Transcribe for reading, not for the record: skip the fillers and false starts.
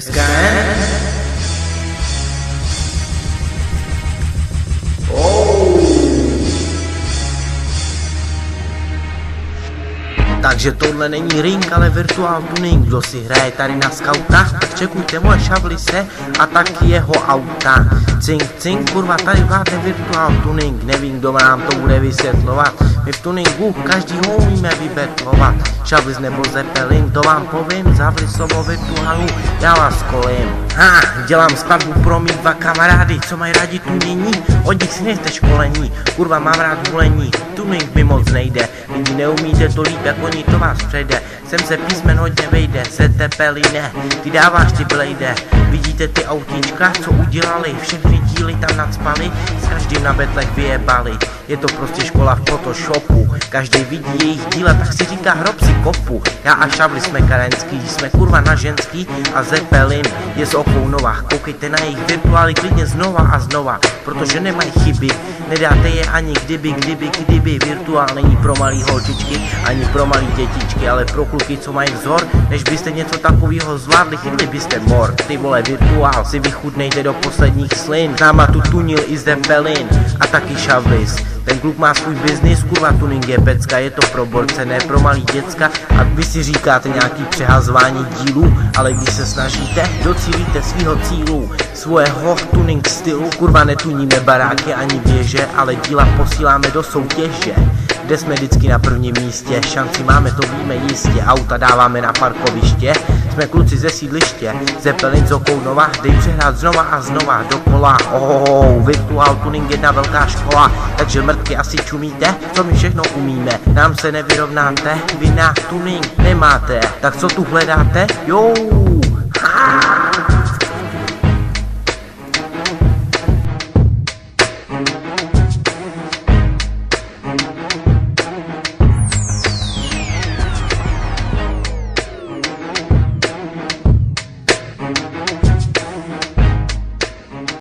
SKN? Takže tohle není ring, ale virtual tuning. Kdo si hraje tady na skauta, tak čekujte moje šavlice a taky jeho auta. Cink, cink, kurva, tady vládne virtual tuning. Nevím, kdo nám to bude vysvětlovat. My v tuningu každýho umíme vybetlovat. Šavlic nebo Zeppelin, to vám povím, za vlisovo virtuálu, já vás kolím. Dělám skladbu pro mý dva kamarády, co mají rádi tunění, od nich si nechte školení. Kurva, mám rád volení, tuning mi moc nejde. Lidi neumíte to líp, jak oni, to vás přejde. Sem se písmen hodně vejde, Zeppelin, ty dáváš ty blejde. Vidíte ty autíčka, co udělali, všechny díly tam nadspali, s každým na betlech vyjebali. Je to prostě škola v Photoshopu, každý vidí jejich díla, tak si říká hrob si kopu. Já a Šavli jsme karenský, jsme kurva na ženský a Zeppelin je z okou nová. Koukejte na jejich virtuály klidně znova a znova, protože nemají chyby, nedáte je ani kdyby. Virtuál není pro malý holčičky, ani pro malý dětičky, ale pro kluky, co mají vzor. Než byste něco takového zvládli, chytli byste mor. Ty vole, virtuál si vychutnejte do posledních slin. Náma tu tunil i Zeppelin a taky Šavlis. Ten kluk má svůj biznis, kurva, tuning je pecka, je to pro borce, ne pro malý děcka. A vy si říkáte nějaký přehazování dílů, ale když se snažíte, docílíte svýho cílu, svého tuning stylu. Kurva, netuníme baráky ani věže, ale díla posíláme do soutěže, kde jsme vždycky na prvním místě. Šanci máme, to víme jistě, auta dáváme na parkoviště. Jsme kluci ze sídliště, Zeppelin z Okounova, dej přehrát znova a znova dokola. Virtual tuning jedna velká škola, takže mrtky asi čumíte, co my všechno umíme. Nám se nevyrovnáte, vy na tuning nemáte, tak co tu hledáte? Jo.